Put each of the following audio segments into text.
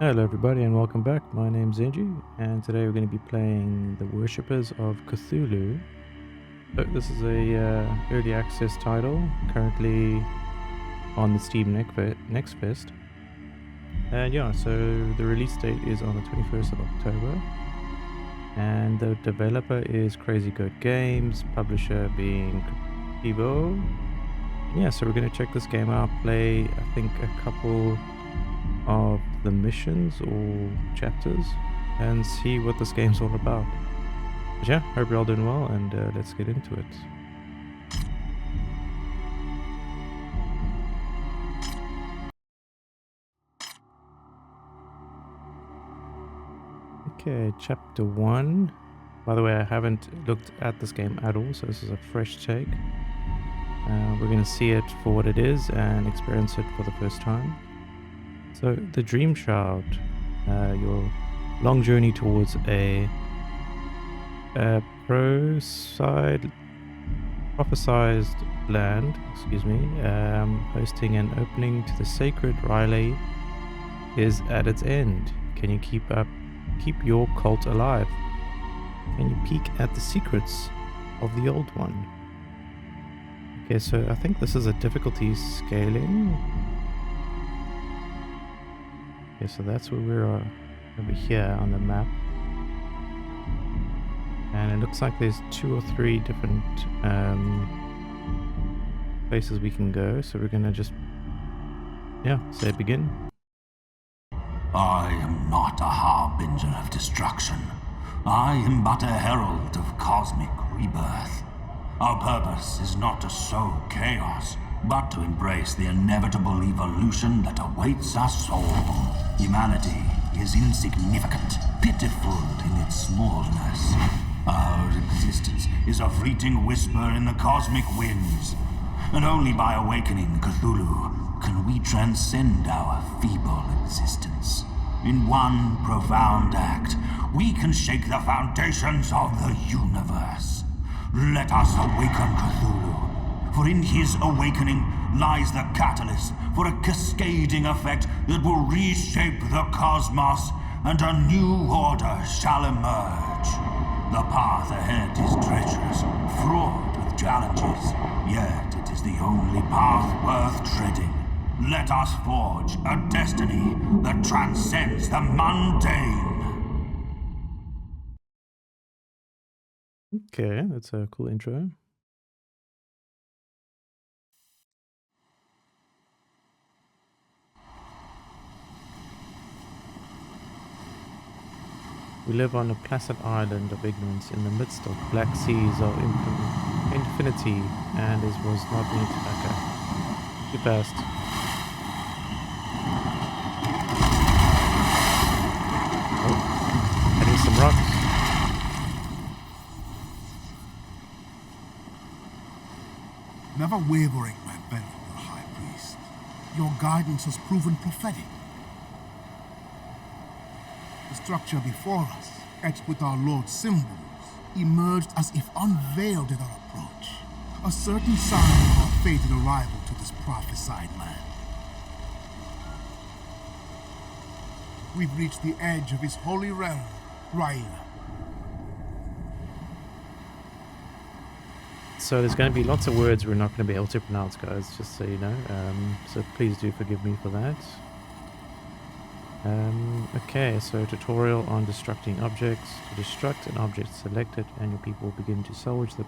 Hello everybody and welcome back. My name's Zenji and today we're going to be playing the Worshippers of Cthulhu. So this is a early access title currently on the Steam Next Fest. And yeah, so the release date is on the 21st of October. And the developer is Crazy Goat Games, publisher being Evo. Yeah, so we're going to check this game out, play I think a couple of the missions or chapters and see what this game's all about. But yeah, hope you're all doing well and let's get into it. Okay, chapter 1. By the way, I haven't looked at this game at all, so this is a fresh take. We're going to see it for what it is and experience it for the first time. So, the Dream Shroud, your long journey towards a prophesized land, hosting an opening to the sacred Riley, is at its end. Can you keep your cult alive? Can you peek at the secrets of the old one? Okay, so I think this is a difficulty scaling. Okay, so that's where we're over here on the map. And it looks like there's 2 or 3 different places we can go. So we're gonna just, say begin. I am not a harbinger of destruction. I am but a herald of cosmic rebirth. Our purpose is not to sow chaos, but to embrace the inevitable evolution that awaits us all. Humanity is insignificant, pitiful in its smallness. Our existence is a fleeting whisper in the cosmic winds, and only by awakening Cthulhu can we transcend our feeble existence. In one profound act, we can shake the foundations of the universe. Let us awaken Cthulhu, for in his awakening lies the catalyst for a cascading effect that will reshape the cosmos, and a new order shall emerge. The path ahead is treacherous, fraught with challenges, yet it is the only path worth treading. Let us forge a destiny that transcends the mundane. Okay, that's a cool intro. We live on a placid island of ignorance in the midst of black seas of infinity, and it was not meant to back. Too fast. Oh, I need some rocks. Never wavering, my venerable high priest. Your guidance has proven prophetic. The structure before us, etched with our Lord's symbols, emerged as if unveiled in our approach. A certain sign of our fated arrival to this prophesied land. We've reached the edge of his holy realm, Raila. So there's going to be lots of words we're not going to be able to pronounce, guys, just so you know. So please do forgive me for that. Okay, so tutorial on destructing objects. To destruct an object, select it and your people will begin to salvage the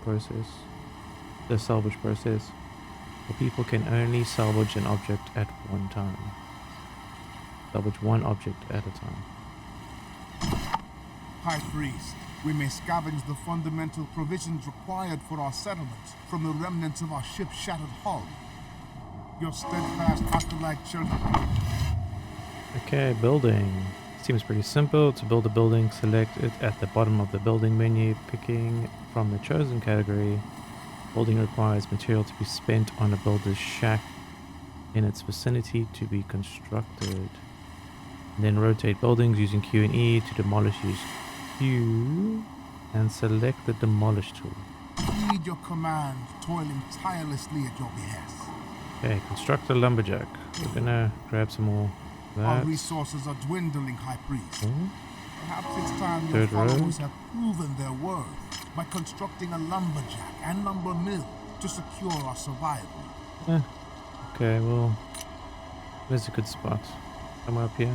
salvage process. The people can only salvage an object at one time. Salvage one object at a time. High priest, we may scavenge the fundamental provisions required for our settlements from the remnants of our ship's shattered hull. Your steadfast afterlife children. Okay, building. Seems pretty simple. To build a building, select it at the bottom of the building menu, picking from the chosen category. Building requires material to be spent on a builder's shack in its vicinity to be constructed. And then rotate buildings using Q and E. To demolish, use Q and select the demolish tool. Heed your command, toiling tirelessly at your behest. Okay, construct a lumberjack. We're gonna grab some more Our that. resources are dwindling, High Priest. Oh, Perhaps it's time your third followers road. have proven their worth by constructing a lumberjack and lumber mill to secure our survival. Okay, well, there's a good spot. Somewhere up here.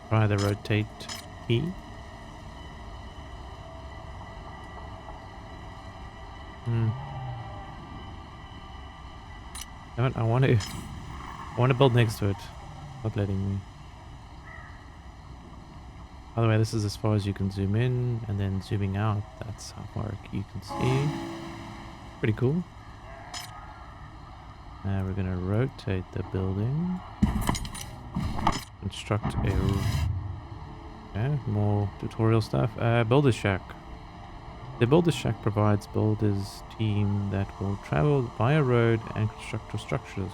Try the rotate key. Damn it, I want to build next to it. Not letting me. By the way, this is as far as you can zoom in, and then zooming out, that's how far you can see. Pretty cool. Now we're gonna rotate the building. Construct a... Okay, more tutorial stuff. Builder's Shack. The Builder's Shack provides builders team that will travel via road and construct structures.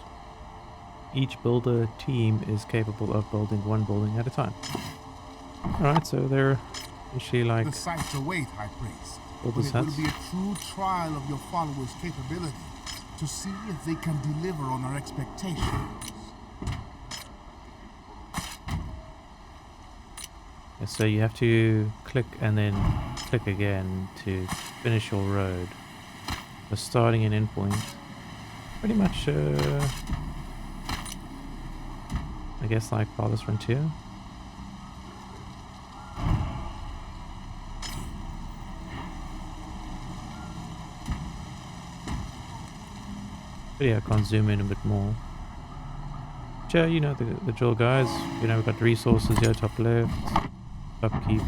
Each builder team is capable of building one building at a time. Alright, so they're actually like... The sights await, High Priest. But builders' it will huts. be a true trial of your followers' capabilities to see if they can deliver on our expectations. Yeah, so you have to click and then click again to finish your road. The starting and end point. Pretty much, I guess like Father's Frontier. But yeah, I can't zoom in a bit more. Sure, you know the drill, guys. You know, we've got resources here, top left, upkeep.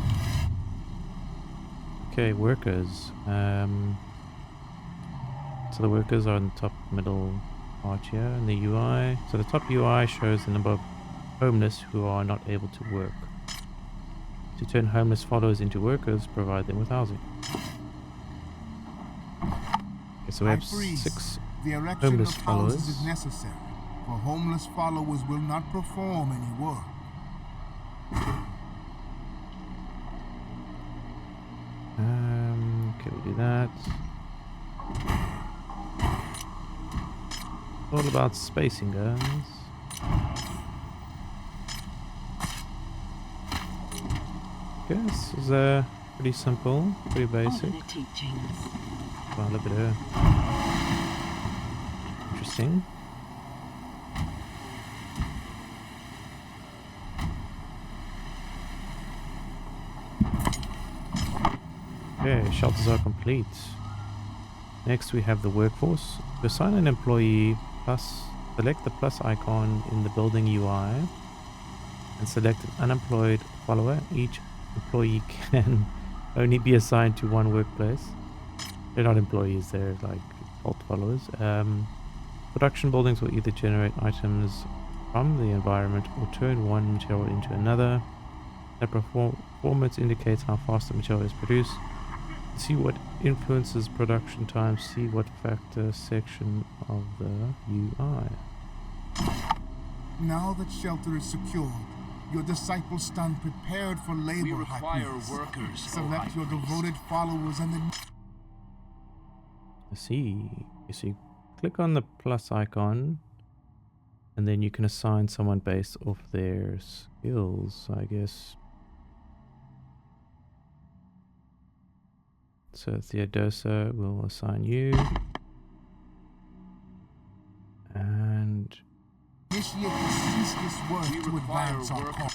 Okay, workers. So the workers are in the top middle part here in the UI. So the top UI shows the number of homeless who are not able to work. To turn homeless followers into workers, provide them with housing. Okay, so we have 6 The erection homeless of houses followers. is necessary, for homeless followers will not perform any work. Okay, we'll do that. All about spacing, guys. Okay, this is pretty simple, pretty basic. Follow the teachings. Wow, look at her. Interesting. Okay, shelters are complete. Next we have the workforce. To assign an employee, select the plus icon in the building UI and select an unemployed follower. Each employee can only be assigned to one workplace. They're not employees, they're like default followers. Production buildings will either generate items from the environment or turn one material into another. The performance indicates how fast the material is produced. See what influences production time. See what factor section of the UI. Now that shelter is secured, your disciples stand prepared for labor. We require High Priest. workers, O Select High your Priest. devoted followers and then Let's see. You see, click on the plus icon, and then you can assign someone based off their skills, I guess. So Theodosa will assign you. And initiate the ceaseless work We to require advance our work. cause.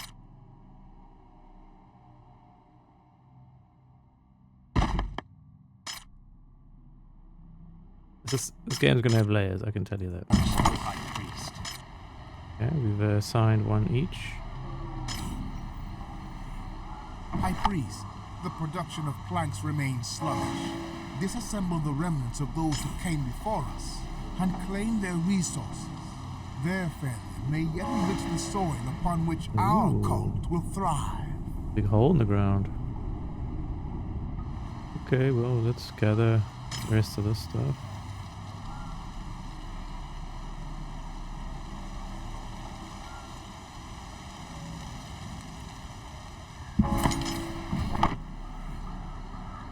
this game's gonna have layers, I can tell you that. O High Priest. Okay, we've assigned one each. High Priest, the production of planks remains sluggish. Disassemble the remnants of those who came before us and claim their resources. Their failure may yet enrich the soil upon which our Ooh. cult will thrive. Big hole in the ground. Okay, well, let's gather the rest of this stuff.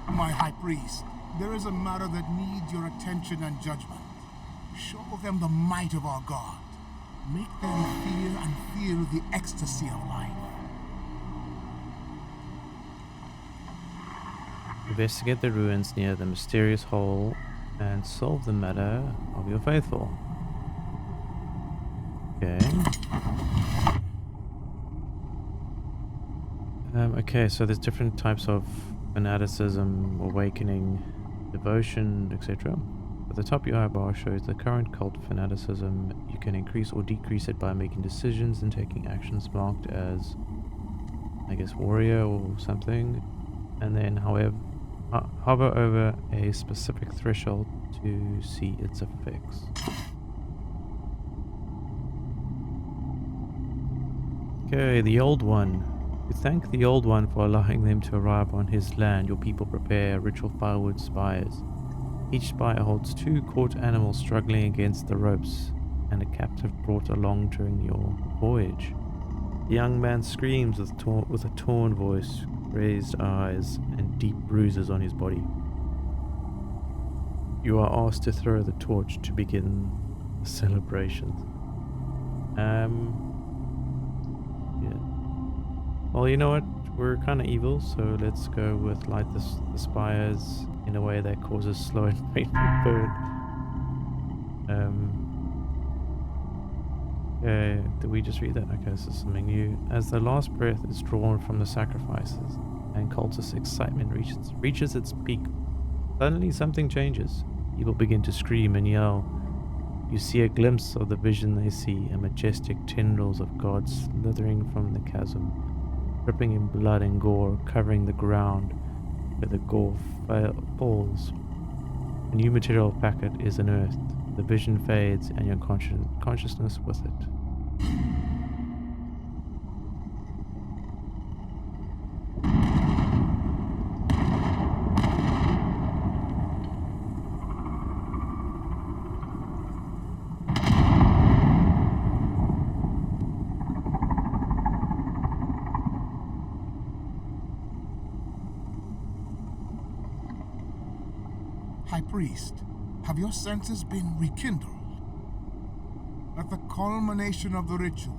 My Priest, there is a matter that needs your attention and judgment. Show them the might of our God. Make them fear and feel the ecstasy of life. Investigate the ruins near the mysterious hole and solve the matter of your faithful. Okay. Okay, so there's different types of fanaticism, awakening, devotion, etc. At the top, your bar shows the current cult fanaticism. You can increase or decrease it by making decisions and taking actions marked as, I guess, warrior or something. And then, however, hover over a specific threshold to see its effects. Okay, the Old One. You thank the Old One for allowing them to arrive on his land. Your people prepare ritual firewood spires. Each spire holds 2 caught animals struggling against the ropes and a captive brought along during your voyage. The young man screams with a torn voice, raised eyes, and deep bruises on his body. You are asked to throw the torch to begin the celebrations. Yeah. Well, you know what? We're kind of evil, so let's go with light the spires in a way that causes slow and painful burn. Okay, did we just read that? Okay, this is something new. As the last breath is drawn from the sacrifices and cultist excitement reaches its peak, suddenly something changes. People begin to scream and yell. You see a glimpse of the vision they see, a majestic tendrils of God slithering from the chasm, dripping in blood and gore, covering the ground where the gore falls. A new material packet is unearthed. The vision fades and your consciousness with it. High Priest, have your senses been rekindled? At the culmination of the ritual,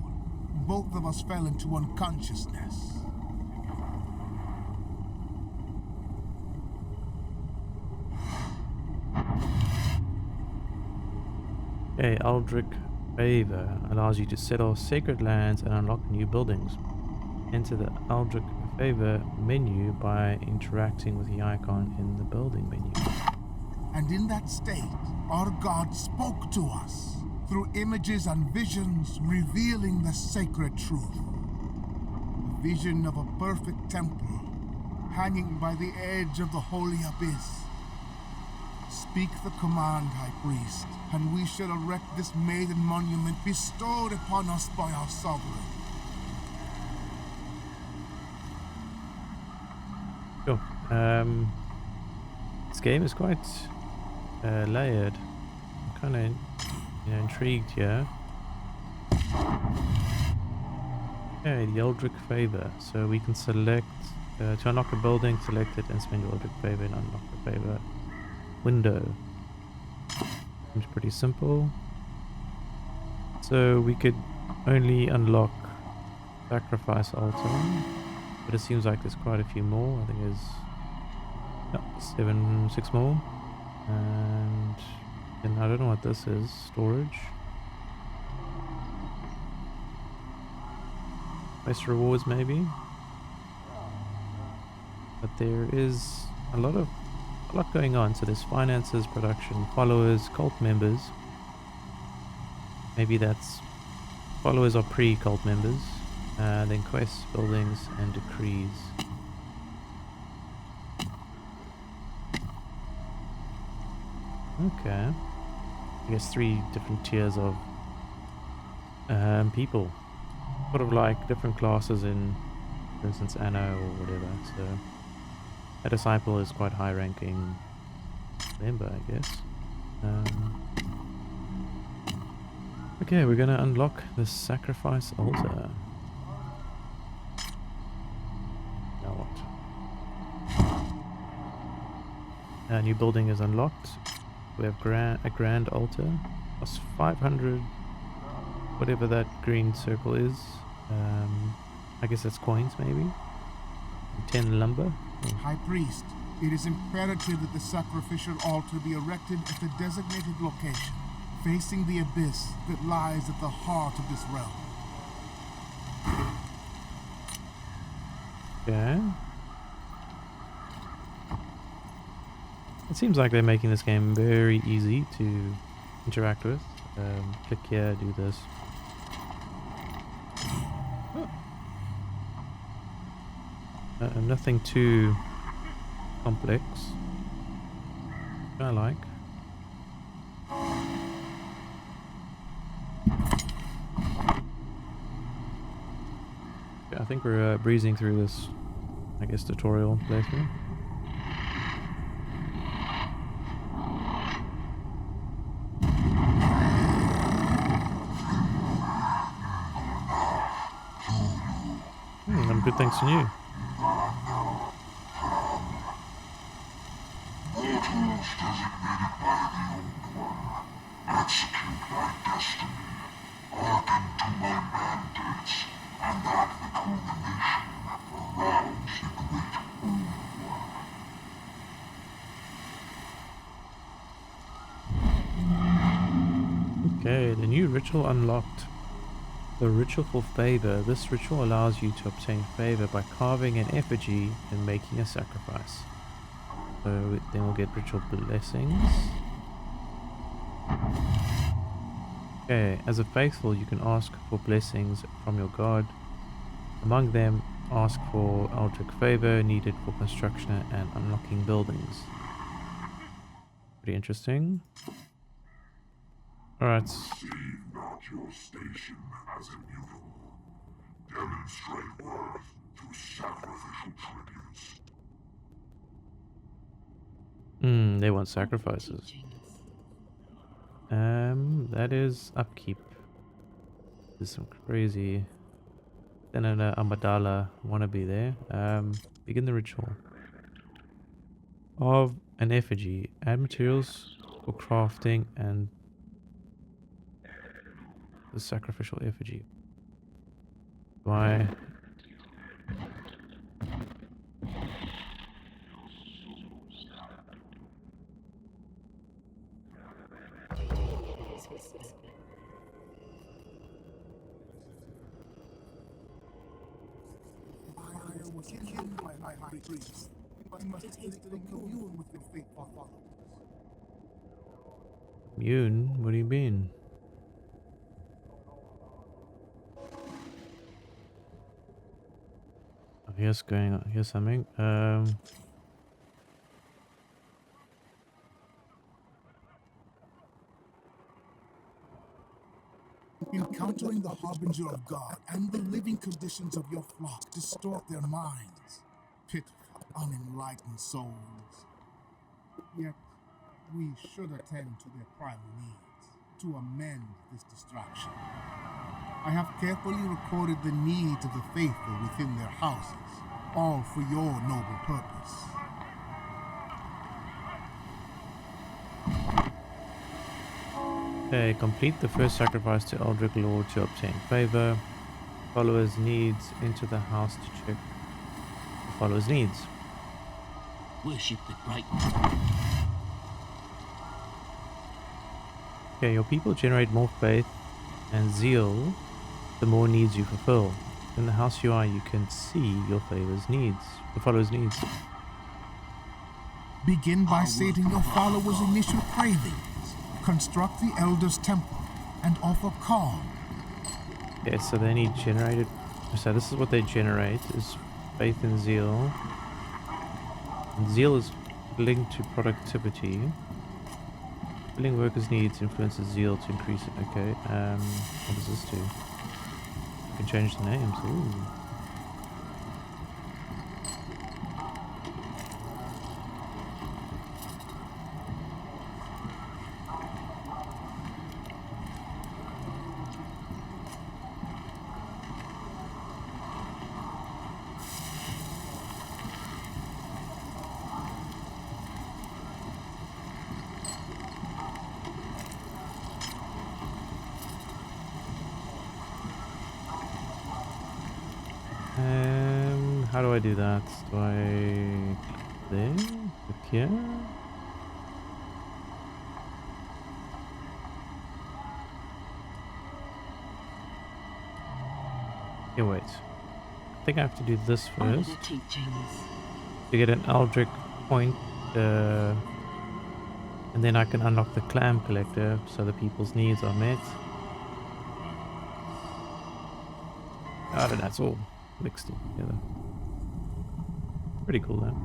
both of us fell into unconsciousness. Okay, Aldrich Favor allows you to settle sacred lands and unlock new buildings. Enter the Aldrich Favor menu by interacting with the icon in the building menu. And in that state, our God spoke to us through images and visions revealing the sacred truth. A vision of a perfect temple hanging by the edge of the holy abyss. Speak the command, High Priest, and we shall erect this maiden monument bestowed upon us by our sovereign. Sure. This game is quite layered. I'm kind of intrigued here. Okay, the Eldritch Favor. So we can select to unlock a building, select it and spend your Eldritch Favor and unlock the favor window. Seems pretty simple. So we could only unlock Sacrifice Altar, but it seems like there's quite a few more. I think there's 6 more. And then I don't know what this is. Storage. Quest rewards maybe. But there is a lot going on. So there's finances, production, followers, cult members. Maybe that's followers are pre-cult members. Then quests, buildings, and decrees. Okay. I guess 3 different tiers of people. Sort of like different classes in, for instance, Anno or whatever. So a disciple is quite high ranking member, I guess. Okay, we're gonna unlock the Sacrifice Altar. Now what? A new building is unlocked. We have a grand altar. Plus 500, whatever that green circle is. I guess that's coins, maybe. 10 lumber. Oh. High Priest, it is imperative that the sacrificial altar be erected at the designated location, facing the abyss that lies at the heart of this realm. Okay. It seems like they're making this game very easy to interact with. Click here, do this. Nothing too complex. I like. Yeah, I think we're breezing through this, I guess, tutorial playthrough. Good thanks to you. Okay, the new ritual unlocked. The ritual for favor. This ritual allows you to obtain favor by carving an effigy and making a sacrifice. So then we'll get ritual blessings. Okay, as a faithful you can ask for blessings from your god. Among them, ask for Eldritch favor needed for construction and unlocking buildings. Pretty interesting. Alright. Perceive not your station as immutable. Demonstrate worth through sacrificial tributes. They want sacrifices. That is upkeep. There's some crazy Senator Amadala wannabe there. Begin the ritual of an effigy. Add materials for crafting and the sacrificial effigy. Why? Commune? What do you mean? Oh, here's going on. Here's something. Encountering the harbinger of God and the living conditions of your flock distort their minds. Pitiful, unenlightened souls. Yet, we should attend to their primal needs to amend this distraction. I have carefully recorded the needs of the faithful within their houses, all for your noble purpose. Okay, complete the first sacrifice to Eldritch Lord to obtain favor. Followers' needs. Enter the house to check the followers' needs. Worship the great. Okay, your people generate more faith and zeal the more needs you fulfill. In the house UI, you can see your the followers' needs. Begin by sating your followers' initial cravings. Construct the Elder's Temple and offer calm. Okay, so they need generated. So this is what they generate: is faith and zeal. And zeal is linked to productivity. Filling workers' needs influences zeal to increase it. Okay, what does this do? You can change the names. Ooh. do I do that? Do I click there? Click here? Okay, wait. I think I have to do this Honor first the teachings. to get an Eldritch point, and then I can unlock the clam collector so the people's needs are met. I don't know, it's all mixed in together. Pretty cool then.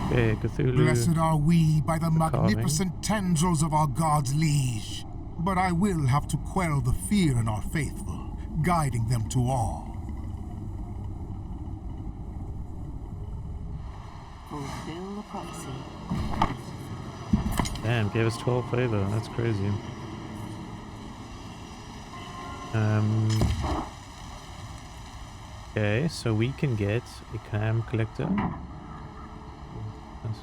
Okay, Cthulhu. Blessed are we by the carving. magnificent tendrils of our God's liege. But I will have to quell the fear in our faithful, guiding them to all. Fulfill the prophecy. Damn, gave us 12 favor. That's crazy. Okay, so we can get a clam collector. Nice.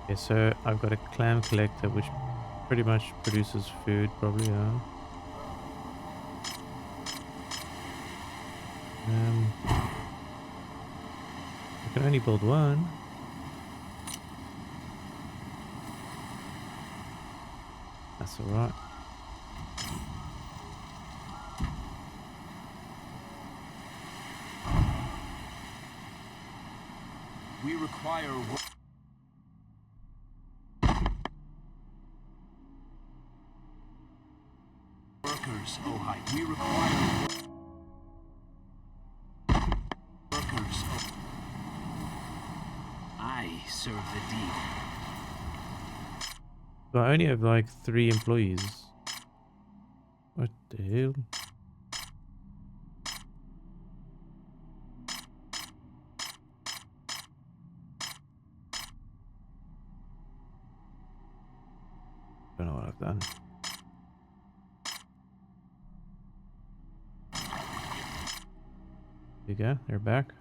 Okay, so I've got a clam collector which pretty much produces food, probably, yeah. I can only build one. That's alright. We require workers, oh hi. We require workers, oh. I serve the deed. So I only have like 3 employees. What the hell? Don't know what I've done. There you go, they're back.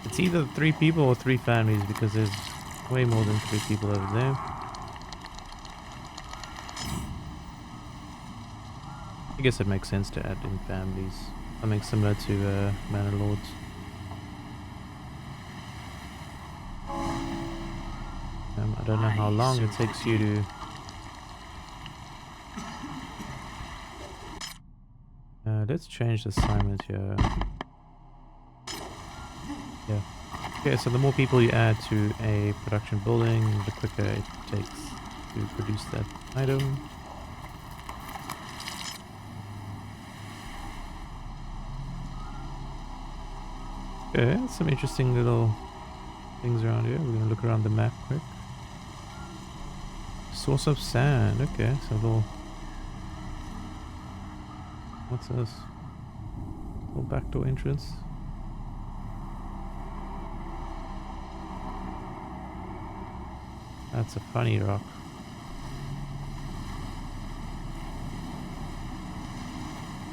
It's either 3 people or 3 families because there's way more than 3 people over there. I guess it makes sense to add in families. Something similar to Manor Lords. I don't know how long it takes you to... let's change the assignment here. Yeah. Okay, so the more people you add to a production building, the quicker it takes to produce that item. Okay, some interesting little things around here. We're gonna look around the map quick. Source of sand. Okay, so little... What's this? Little backdoor entrance. That's a funny rock.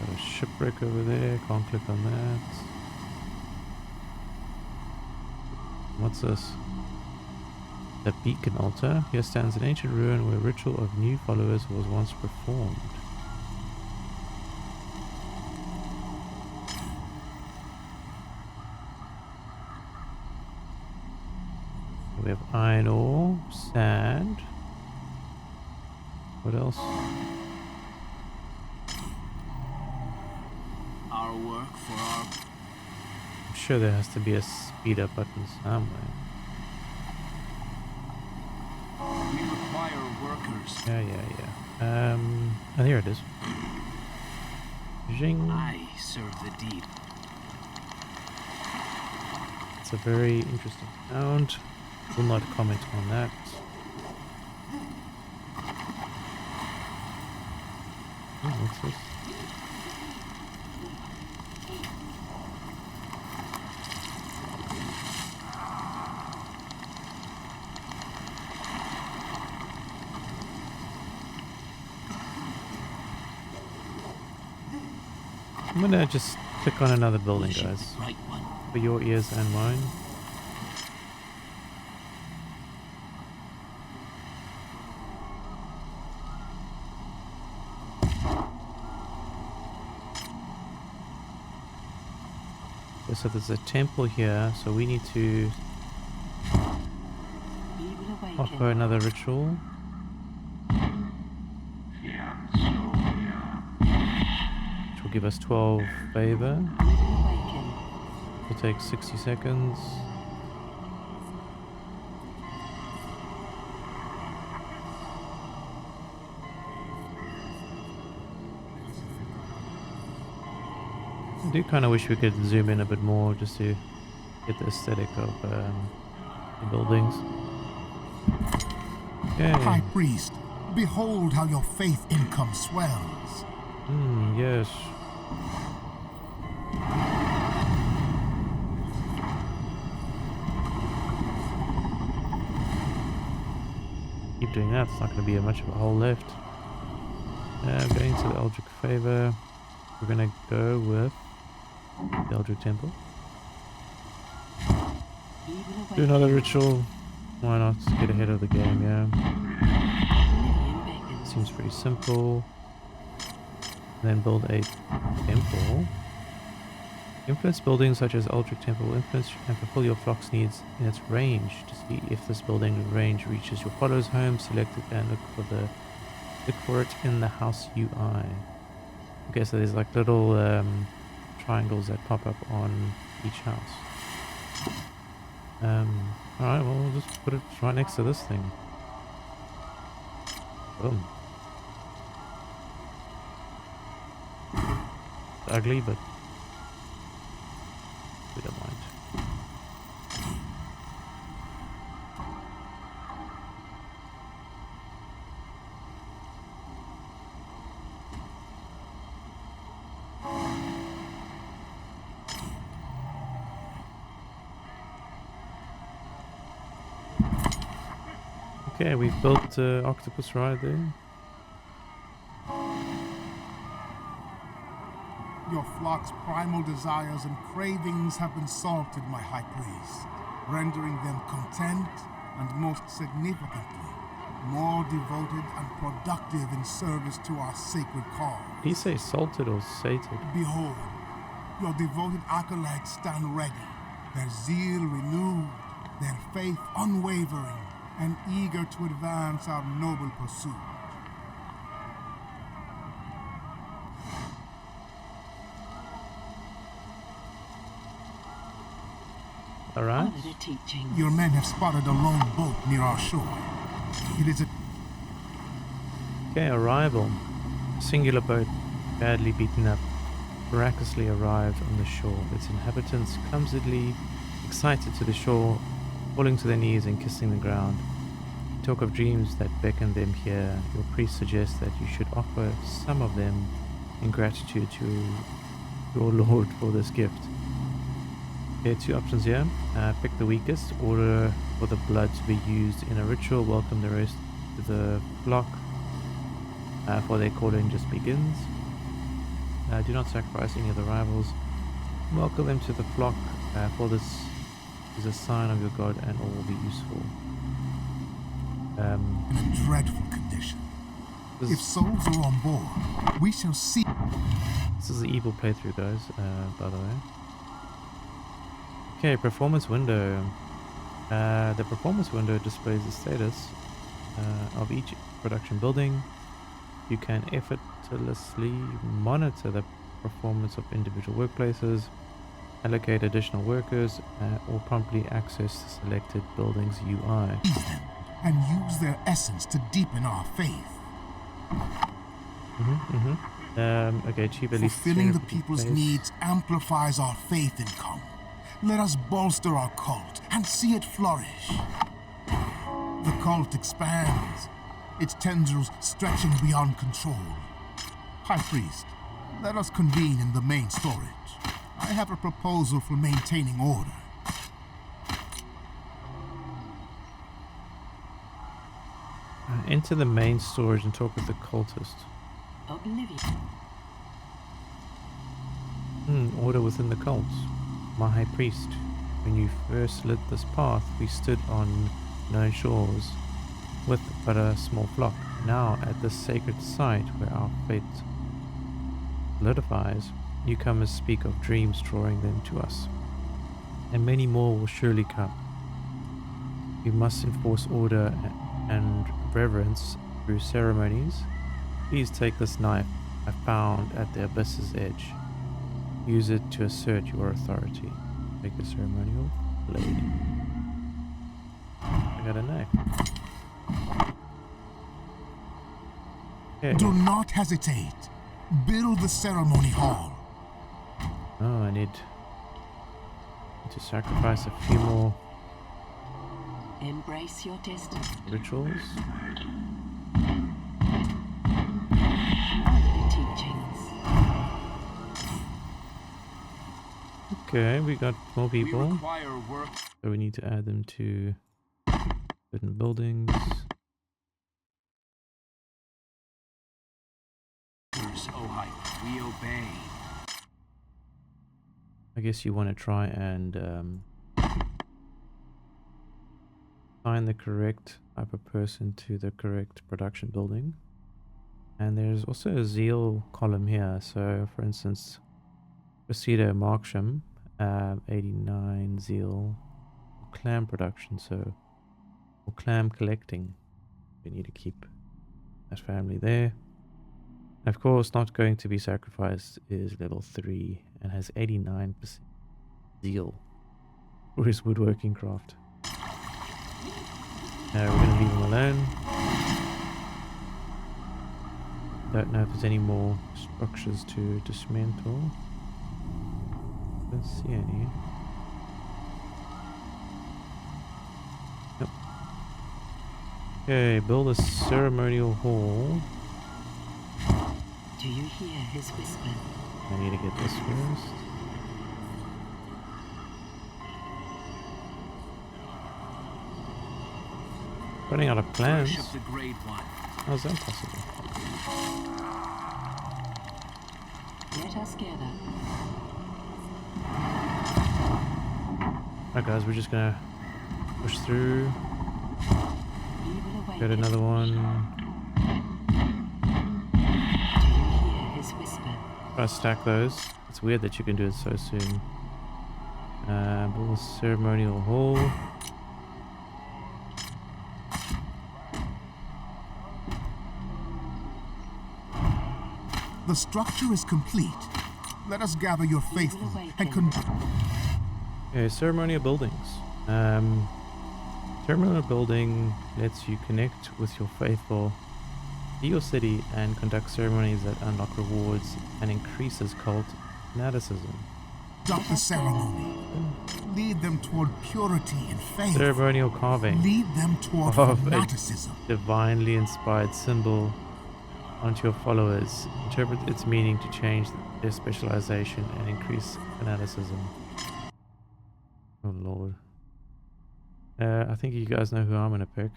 Got a shipwreck over there. Can't click on that. What's this? The beacon altar. Here stands an ancient ruin where a ritual of new followers was once performed. We have iron ore, sand. What else? Our work for our... I'm sure there has to be a speed up button somewhere. We require workers. Yeah. Oh, here it is. Zing. I serve the deed. It's a very interesting sound. Will not comment on that. Oh, what's this? I'm gonna just click on another building, Worship guys, the Bright One. for your ears and mine. Okay, so there's a temple here, so we need to Evil awaken. offer another ritual. Which will give us 12 favor. Evil awaken. Will take 60 seconds. I do kind of wish we could zoom in a bit more just to get the aesthetic of the buildings. Okay. High Priest, behold how your faith income swells. Yes. Keep doing that, it's not going to be much of a hole left. Going to the Eldritch Favor. We're going to go with the Eldritch Temple. Evil Do awaken. another ritual. Why not? Get ahead of the game, yeah. Oblivion beckons. Seems pretty simple. Then build a temple. Influence buildings such as Eldritch Temple. Influence and fulfill your flock's needs in its range. To see if this building range reaches your followers' home, select it and look for it in the house UI. Okay, so there's like little triangles that pop up on each house. Alright, well, we'll just put it right next to this thing. Boom. It's ugly, but we don't mind. Okay, we've built octopus right there. Your flock's primal desires and cravings have been salted, my High Priest, rendering them content and, most significantly, more devoted and productive in service to our sacred cause. Did he say salted or sated? Behold, your devoted acolytes stand ready, their zeal renewed, their faith unwavering, and eager to advance our noble pursuit. Alright. Honor the teachings. Your men have spotted a lone boat near our shore. It is a Okay, arrival. A singular boat, badly beaten up, miraculously arrived on the shore. Its inhabitants clumsily excited to the shore, falling to their knees and kissing the ground. Talk of dreams that beckon them here. Your priest suggests that you should offer some of them in gratitude to your lord for this gift. Okay, two options here. Pick the weakest, order for the blood to be used in a ritual, welcome the rest to the flock, for their calling just begins. Do not sacrifice any of the rivals. Welcome them to the flock, for this is a sign of your god and all will be useful. in a dreadful condition. If souls are on board, we shall see. This is the evil playthrough, guys, by the way. Okay, performance window. The performance window displays the status of each production building. You can effortlessly monitor the performance of individual workplaces, allocate additional workers, or promptly access the selected building's UI. Seize them and use their essence to deepen our faith. Okay, achieve at least Fulfilling the 350 people's plays. needs amplifies our faith income. Let us bolster our cult and see it flourish. The cult expands, its tendrils stretching beyond control. High Priest, let us convene in the main storage. I have a proposal for maintaining order. Enter the main storage and talk with the cultist. Oblivion. order within the cult. My high priest, when you first lit this path, we stood on known shores with but a small flock. Now, at this sacred site where our fate solidifies, newcomers speak of dreams drawing them to us, and many more will surely come. We must enforce order and reverence through ceremonies. Please take this knife I found at the abyss's edge. Use it to assert your authority. Take the ceremonial blade. I got a knife. Okay. Do not hesitate. Build the ceremony hall. Oh, I need to sacrifice a few more Embrace your destiny. rituals. The teachings. Okay, we got more We people. require work. So we need to add them to certain buildings. Workers, oh hi, we obey. I guess you want to try and find the correct type of person to the correct production building. And there's also a zeal column here. So for instance, Cressida Marksham, 89 zeal clam production, so or clam collecting. We need to keep that family there. And of course, not going to be sacrificed is level 3 and has 89% zeal for his woodworking craft. We're going to leave him alone. Don't know if there's any more structures to dismantle. Don't see any. Nope. Okay, build a ceremonial hall. Do you hear his whisper? I need to get this first. Running out of plans. Worship the Great One. How's that possible? Let us gather. Alright guys, we're just gonna push through. Evil awakens. Got another one. Do you hear his whisper? Try to stack those. It's weird that you can do it so soon. Build a ceremonial hall. The structure is complete. Let us gather your faithful and conduct. Okay, ceremonial buildings. Ceremonial building lets you connect with your faithful to your city and conduct ceremonies that unlock rewards and increases cult fanaticism. Conduct the ceremony. Lead them toward purity and faith. Ceremonial carving Lead them toward of a fanaticism. divinely inspired symbol onto your followers. Interpret its meaning to change their specialization and increase fanaticism. Oh lord. I think you guys know who I'm gonna pick.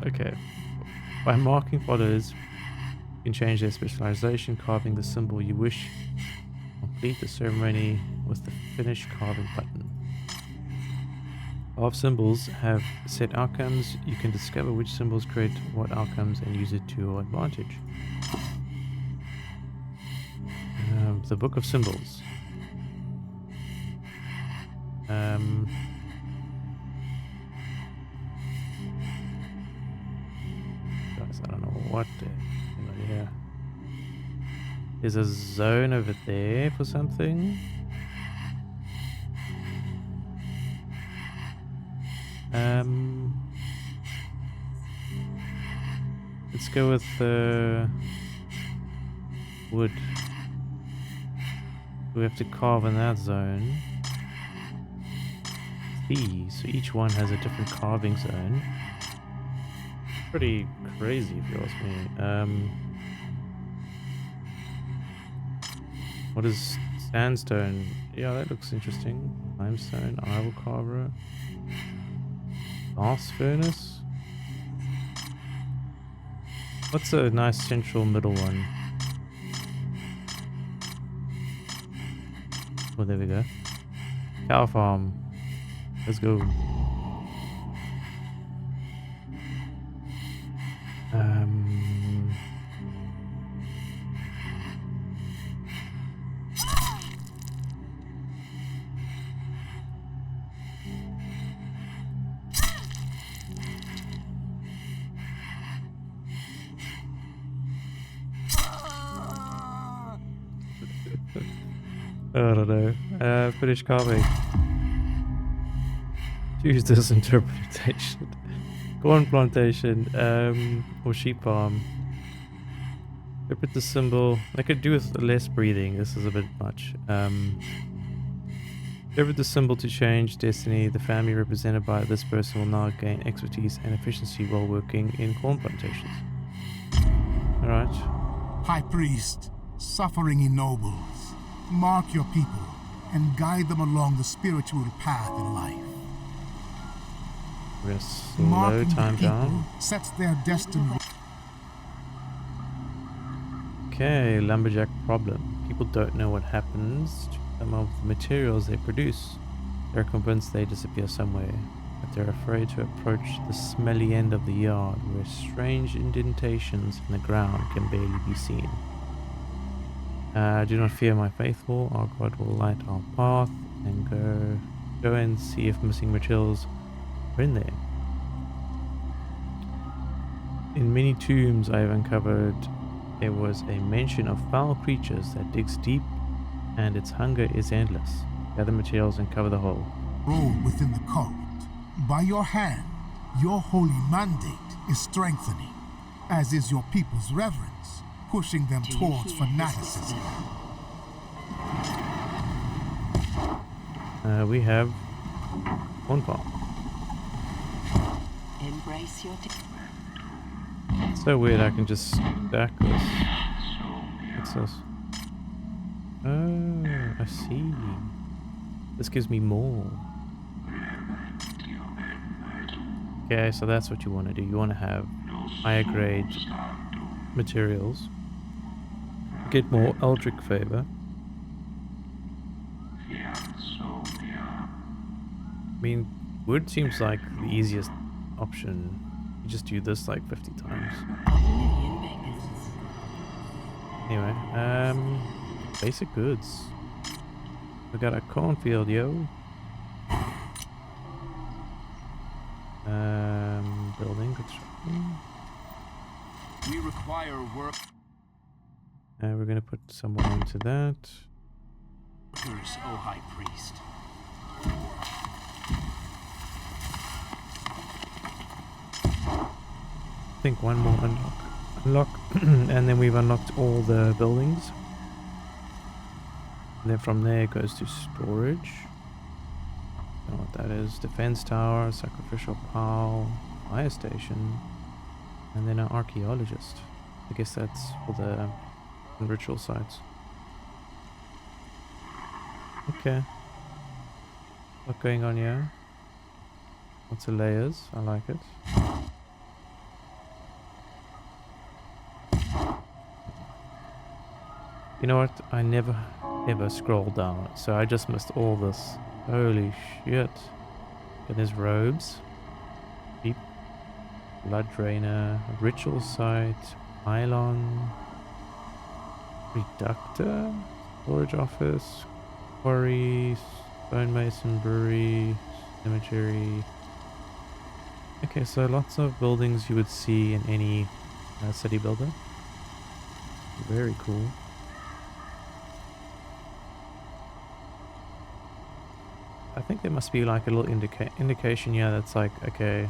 Okay. By marking followers, you can change their specialization, carving the symbol you wish. Complete the ceremony with the finish carving button. Carved symbols have set outcomes. You can discover which symbols create what outcomes and use it to your advantage. The Book of Symbols. Guys, I don't know what the hell here. There's a zone over there for something. Let's go with wood. We have to carve in that zone. So each one has a different carving zone. Pretty crazy if you ask me. What is sandstone? Yeah, that looks interesting. Limestone, idol carver, blast furnace. What's a nice central middle one? Oh, there we go. Cow farm. Let's go. I don't know. Finish carving. Choose this interpretation. Corn plantation, or sheep farm. Interpret the symbol. I could do with less breathing. This is a bit much. Interpret the symbol to change destiny. The family represented by this person will now gain expertise and efficiency while working in corn plantations. Alright. High Priest, suffering ennobles. Mark your people and guide them along the spiritual path in life. We're gonna slow Marking time the people down. sets their destiny. Okay, lumberjack problem. People don't know what happens to some of the materials they produce. They're convinced they disappear somewhere, but they're afraid to approach the smelly end of the yard where strange indentations in the ground can barely be seen. Do not fear, my faithful. Our God will light our path and go and see if missing materials are in there. In many tombs I have uncovered, there was a mention of foul creatures that digs deep, and its hunger is endless. Gather materials and cover the hole. Role within the cult. By your hand, your holy mandate is strengthening, as is your people's reverence, pushing them Do you towards hear his fanaticism. whisper? We have one farm. Embrace your So weird, I can just stack this. What's this? Oh, I see. This gives me more. Okay, so that's what you want to do. You want to have higher grade materials. Get more Eldritch favor. I mean, wood seems like the easiest option. You just do this like 50 times. Anyway, basic goods. We got a cornfield, yo. Building construction. We require work. We're gonna put some more into that. Workers, O High Priest. I think one more unlock, and then we've unlocked all the buildings. And then from there it goes to storage. Don't know what that is. Defense tower, sacrificial pile, fire station, and then an archaeologist. I guess that's for the ritual sites. Okay. What's going on here? Lots of layers. I like it. You know what? I never ever scroll down, so I just missed all this. Holy shit. Okay, there's robes. Deep. Blood drainer. Ritual site. Pylon. Reductor. Storage office. Quarry. Stonemason brewery. Cemetery. Okay, so lots of buildings you would see in any city builder. Very cool. I think there must be like a little indication here that's like, okay,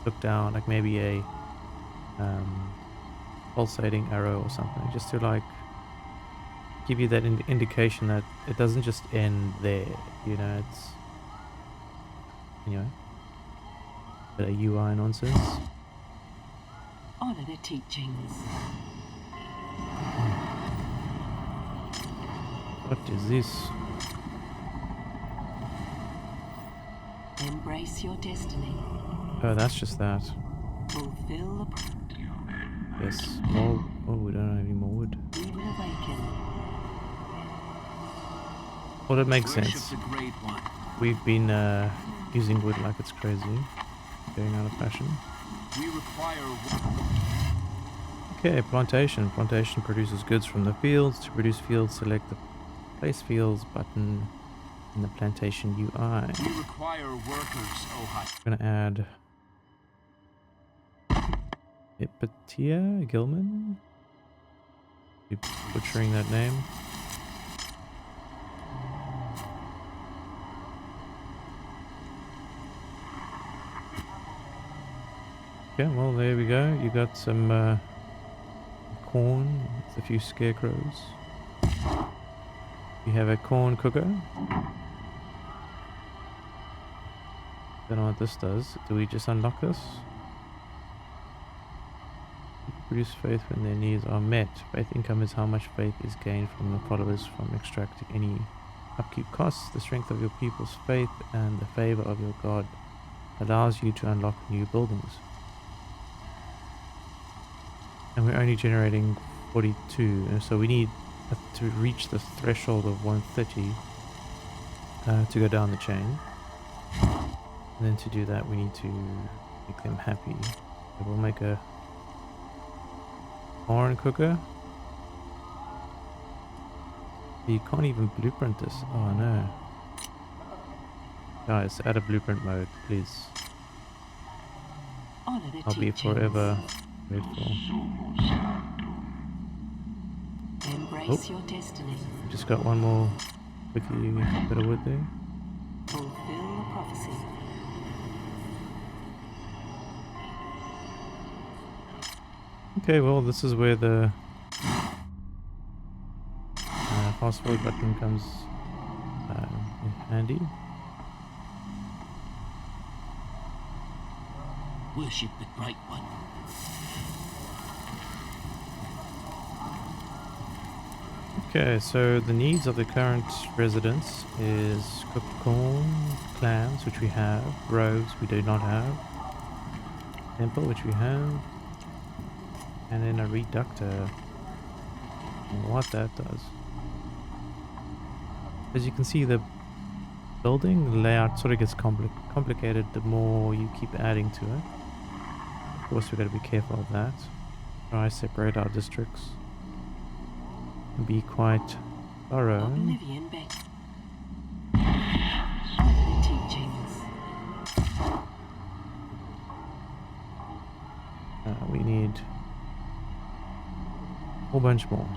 look down, like maybe a pulsating arrow or something, just to like give you that indication that it doesn't just end there, you know. It's anyway, bit of UI nonsense. Honor the teachings. What is this? Embrace your destiny. Oh, that's just that. Fulfill the Yes, more. Oh, we don't have any more wood. We will awaken. Well, it makes Worship sense. the Great One. We've been using wood like it's crazy, going out of fashion. We require. Okay, plantation. Plantation produces goods from the fields. To produce fields, select the place fields button in the plantation UI. We require workers, oh high. I'm gonna add Ipatia Gilman. Keep butchering that name. Okay, well there we go. You got some corn with a few scarecrows. You have a corn cooker. Don't know what this does. Do we just unlock this? Produce faith when their needs are met. Faith income is how much faith is gained from your followers from extracting any upkeep costs. The strength of your people's faith and the favor of your god allows you to unlock new buildings. And we're only generating 42, and so we need to reach the threshold of 130 to go down the chain. And then to do that we need to make them happy. So we'll make a corn cooker. You can't even blueprint this. Oh no. Guys, add a blueprint mode, please. Honor the I'll be teachings. forever grateful. Embrace your destiny. Just got one more quickly bit of wood there. Fulfill the prophecy. Okay, well this is where the fast forward button comes in handy. Worship the Great One. Okay, so the needs of the current residents is cooked corn, clams, which we have, robes we do not have, temple, which we have, and then a reductor. I don't know what that does. As you can see, the building layout sort of gets complicated the more you keep adding to it. Of course, we've got to be careful of that. Try separate our districts. Be quite thorough. Oblivion back. Honor the teachings. We need a whole bunch more.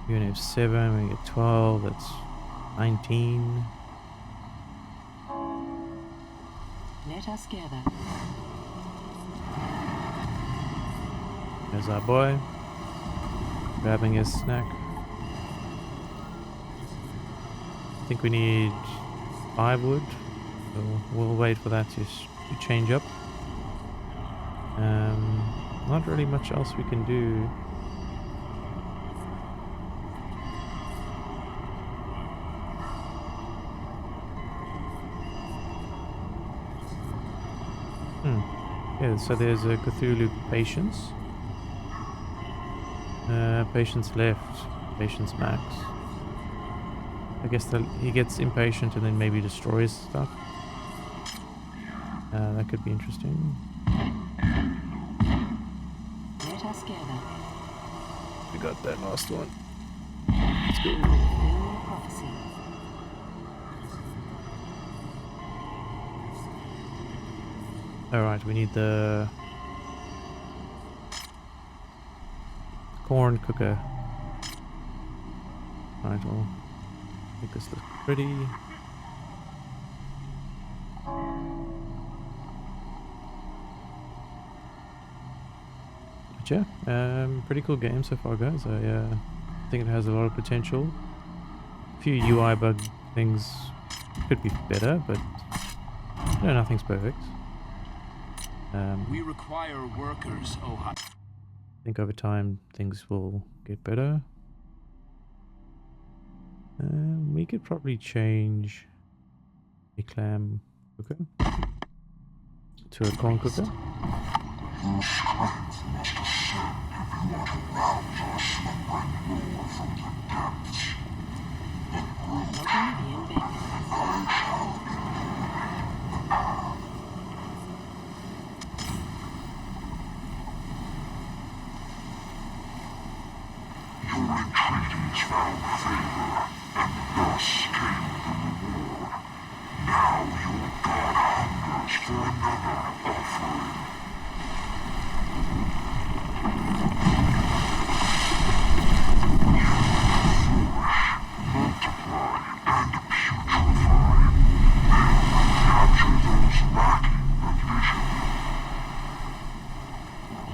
We're gonna have 7, we get 12, that's 19. Let us gather. There's our boy, grabbing his snack. I think we need 5 wood, so we'll wait for that to change up. Not really much else we can do. Yeah, so there's a Cthulhu patience. Patience left, patience max. I guess he gets impatient and then maybe destroys stuff. That could be interesting. Let us gather. We got that last one. Let's go. Fulfill the prophecy. Alright, we need the corn cooker. Alright, we'll make this look pretty. But yeah, pretty cool game so far, guys. I think it has a lot of potential. A few UI bug things could be better, but you know, nothing's perfect. We require workers, oh high. I think over time things will get better. We could probably change a clam cooker. to a corn cooker. Oblivion beckons. Your entreaties found favor, and thus came the reward. Now your god hungers for another offering. Multiply and putrefy. Capture those lacking the vision.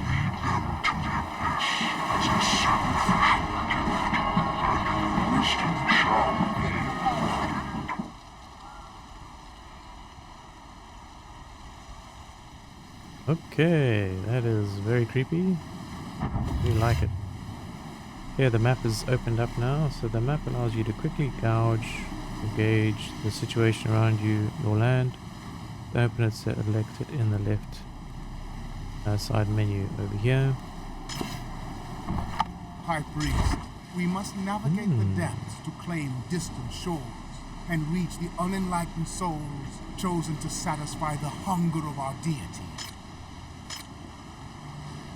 Lead them to the abyss as a sacrificial gift, and your wisdom shall be rewarded. Okay, that is very creepy. We like it. Yeah, the map is opened up now, so the map allows you to quickly gauge the situation around you, your land. To open it, select it in the left side menu over here. High Priest, we must navigate the depths to claim distant shores and reach the unenlightened souls chosen to satisfy the hunger of our deity.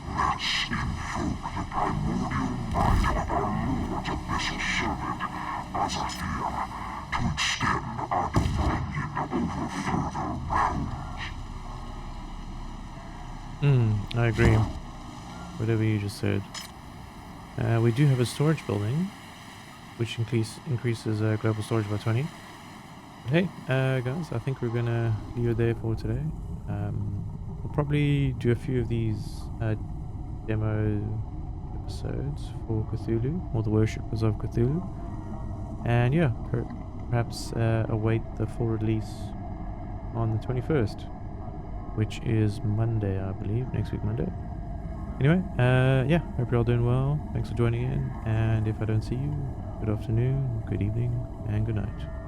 Let's invoke the primordial might of our Lord's abyssal servant, Azathir, to extend our dominion over further realms. I agree. Whatever you just said. We do have a storage building, which increases global storage by 20. But hey, guys, I think we're gonna leave it there for today. We'll probably do a few of these demo episodes for Cthulhu, or the Worshippers of Cthulhu. And yeah, perhaps await the full release on the 21st, which is Monday, I believe, next week Monday. Anyway, yeah, hope you're all doing well. Thanks for joining in, and if I don't see you, good afternoon, good evening, and good night.